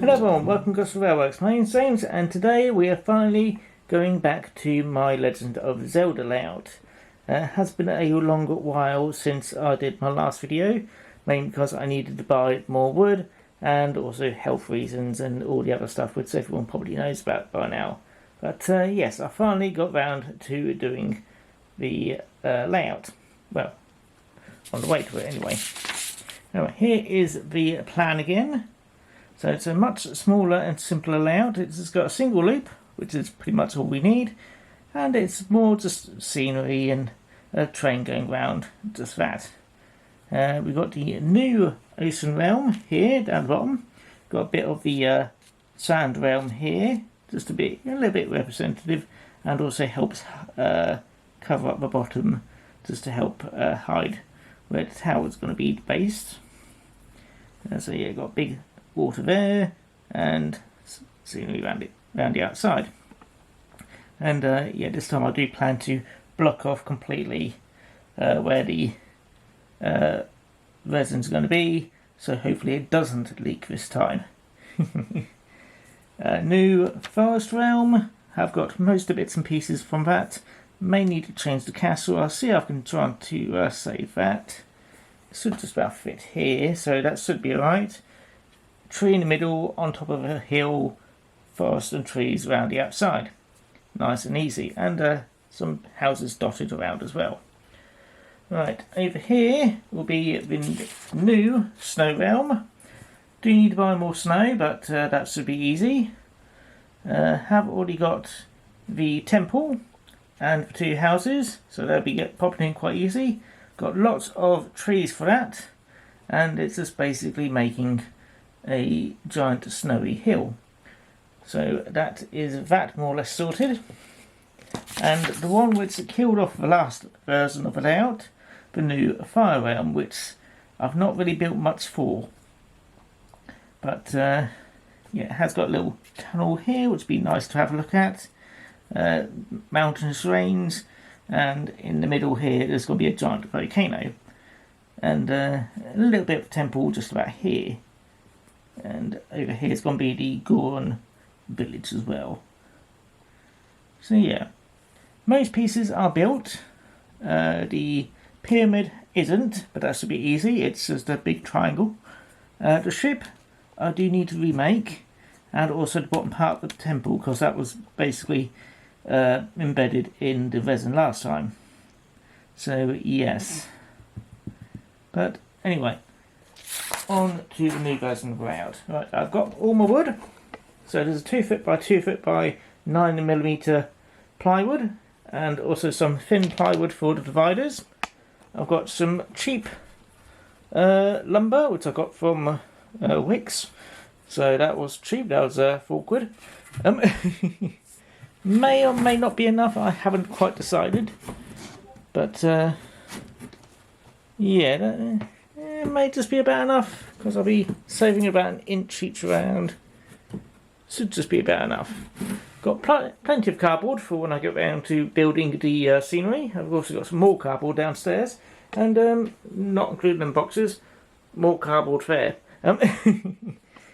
Hello everyone, welcome to Gosport Railworks. My name's James and today we are finally going back to my Legend of Zelda layout. It has been a long while since I did my last video, mainly because I needed to buy more wood and also health reasons and all the other stuff which everyone probably knows about by now. But yes, I finally got round to doing the layout. Well, on the way to it anyway. Anyway, here is the plan again. So it's a much smaller and simpler layout. It's got a single loop, which is pretty much all we need, and it's more just scenery and a train going round, just that. We've got the new ocean realm here down the bottom. Got a bit of the sand realm here, just a little bit representative, and also helps cover up the bottom, just to help hide where the tower is going to be based. So yeah, got big water there and scenery around the outside. And yeah, this time I do plan to block off completely where the resin's going to be, so hopefully it doesn't leak this time. New forest realm. I've got most of the bits and pieces from that. May need to change the castle. I'll see if I can try to save that. It should just about fit here, so that should be alright. Tree in the middle, on top of a hill, forest and trees around the outside. Nice and easy, and some houses dotted around as well. Right, over here will be the new snow realm. Do need to buy more snow, but that should be easy. Have already got the temple and the two houses, so they'll be popping in quite easy. Got lots of trees for that, and it's just basically making a giant snowy hill. So that is that more or less sorted. And the one which killed off the last version of the layout, the new fire realm, which I've not really built much for. But yeah, it has got a little tunnel here, which would be nice to have a look at. Mountainous range, and in the middle here there's going to be a giant volcano. And a little bit of temple just about here. And over here it's going to be the Goron village as well. So yeah, most pieces are built. The pyramid isn't, but that should be easy. It's just a big triangle. The ship I do need to remake, and also the bottom part of the temple, because that was basically embedded in the resin last time. So yes, but anyway, on to the new version of the layout. Right, I've got all my wood. So there's a 2 foot by 2 foot by 9mm plywood, and also some thin plywood for the dividers. I've got some cheap lumber, which I got from Wicks. So that was cheap, that was £4. May or may not be enough, I haven't quite decided. But yeah, it may just be about enough, because I'll be saving about an inch each round. Should just be about enough. Got plenty of cardboard for when I get round to building the scenery. I've also got some more cardboard downstairs, and not including them boxes, more cardboard there.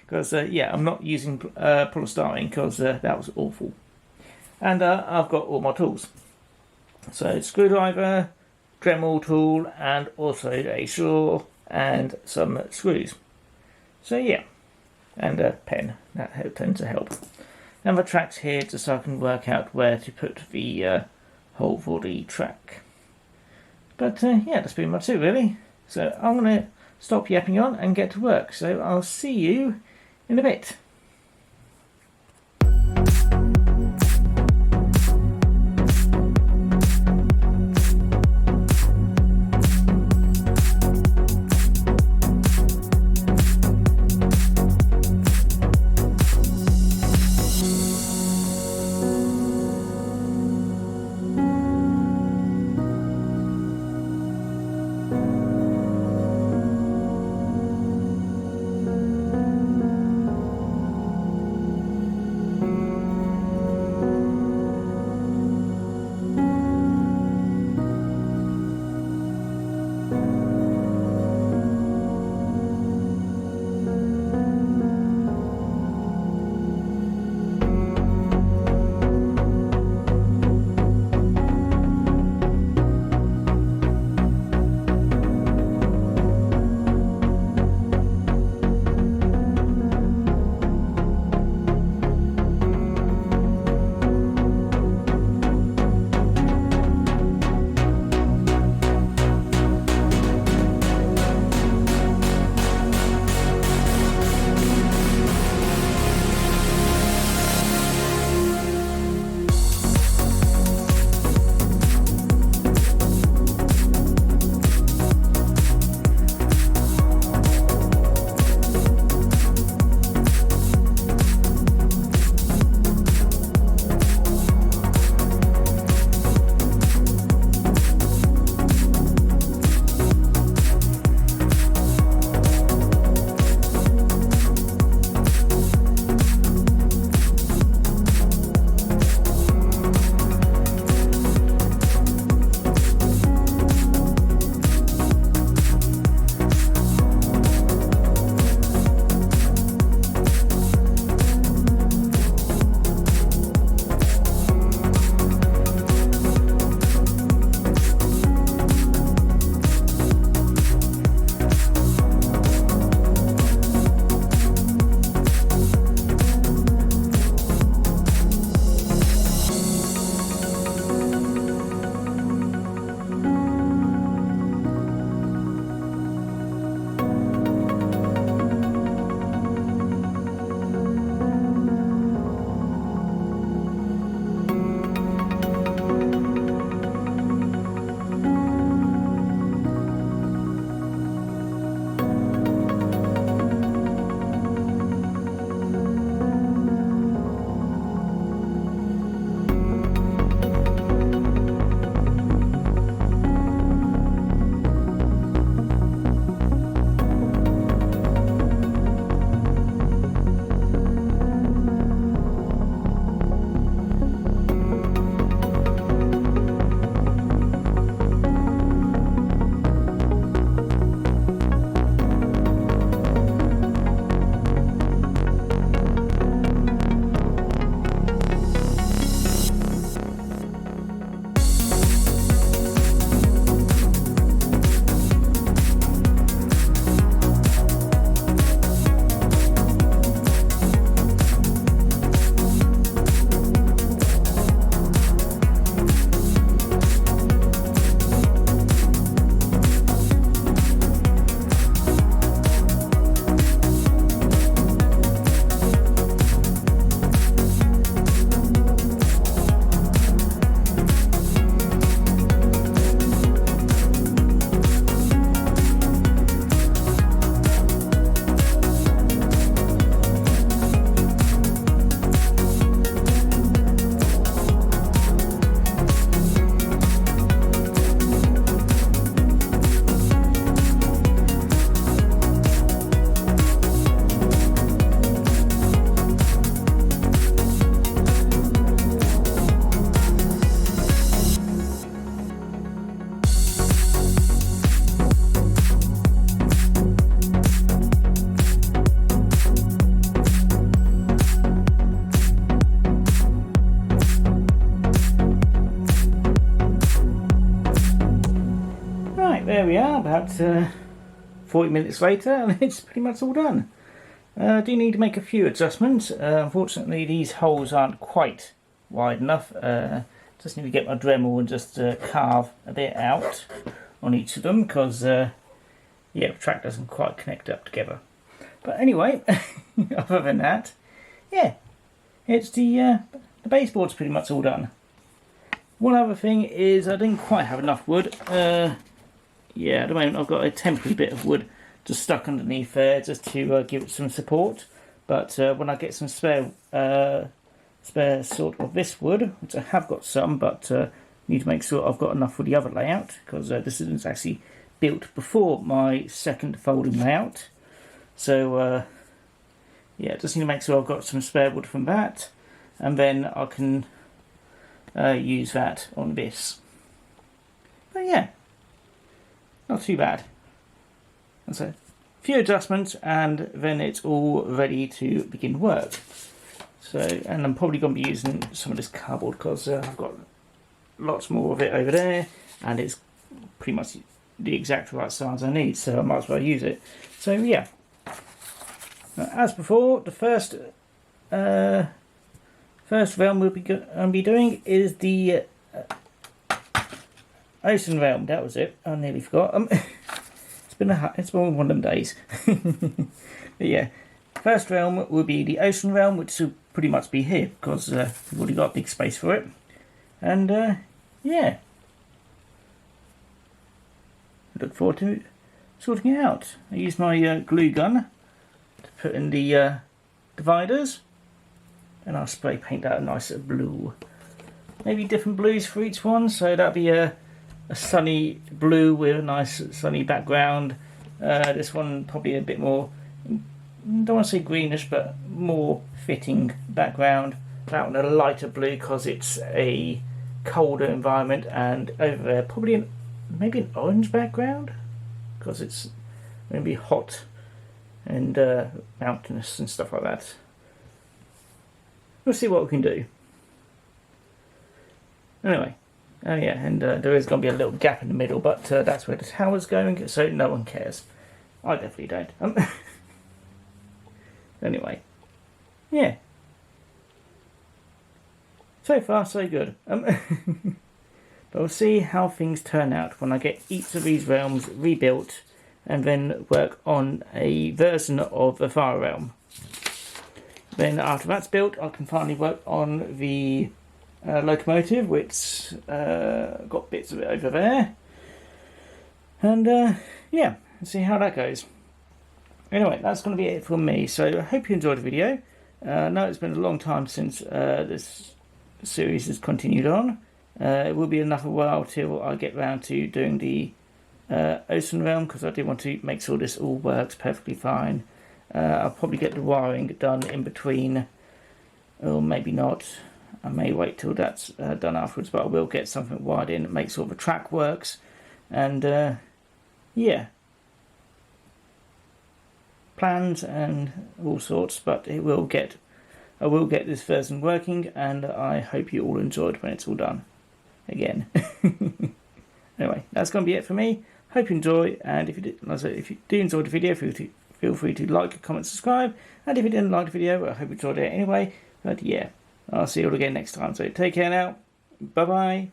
Because yeah, I'm not using polystyrene because that was awful. And I've got all my tools. So screwdriver, Dremel tool, and also a saw and some screws. So yeah, and a pen, that tends to help. And the tracks here, just so I can work out where to put the hole for the track. But yeah, that's pretty much it really. So I'm going to stop yapping on and get to work. So I'll see you in a bit. about 40 minutes later, and it's pretty much all done. I do need to make a few adjustments. Unfortunately, these holes aren't quite wide enough. Just need to get my Dremel and just carve a bit out on each of them, because yeah, the track doesn't quite connect up together. But anyway, other than that, yeah, it's the baseboard's pretty much all done. One other thing is I didn't quite have enough wood. Yeah, at the moment I've got a temporary bit of wood just stuck underneath there just to give it some support. But when I get some spare sort of this wood, which I have got some, but need to make sure I've got enough for the other layout, because this is actually built before my second folding layout. So yeah, just need to make sure I've got some spare wood from that, and then I can use that on this. But yeah, not too bad. That's a few adjustments, and then it's all ready to begin work. So, and I'm probably going to be using some of this cardboard, because I've got lots more of it over there, and it's pretty much the exact right size I need, so I might as well use it. So yeah, as before, the first realm we'll be doing is the Ocean realm. That was it. I nearly forgot. It's been one of them days. But yeah, first realm will be the Ocean realm, which will pretty much be here, because we've already got a big space for it. And yeah, look forward to sorting it out. I used my glue gun to put in the dividers, and I'll spray paint that a nice blue. Maybe different blues for each one, so that'll be a sunny blue with a nice sunny background. This one probably a bit more, don't want to say greenish, but more fitting background. That one a lighter blue because it's a colder environment, and over there probably maybe an orange background because it's going to be hot and mountainous and stuff like that. We'll see what we can do. Anyway, oh yeah, and there is going to be a little gap in the middle, but that's where the tower's going, so no one cares. I definitely don't. Anyway, yeah. So far, so good. But we'll see how things turn out when I get each of these realms rebuilt and then work on a version of the Fire Realm. Then after that's built, I can finally work on the locomotive, which got bits of it over there. And yeah, see how that goes. Anyway, that's going to be it from me. So I hope you enjoyed the video. I know it's been a long time since this series has continued on. It will be another while till I get round to doing the Ocean Realm, because I do want to make sure this all works perfectly fine. I'll probably get the wiring done in between, or maybe not. I may wait till that's done afterwards, but I will get something wired in that makes sure the track works. And yeah, plans and all sorts, but I will get this version working, and I hope you all enjoyed when it's all done again. Anyway, that's going to be it for me. Hope you enjoy, and if you do enjoy the video, feel free to like, comment, subscribe, and if you didn't like the video, I hope you enjoyed it anyway. But yeah, I'll see you all again next time, so take care now. Bye bye.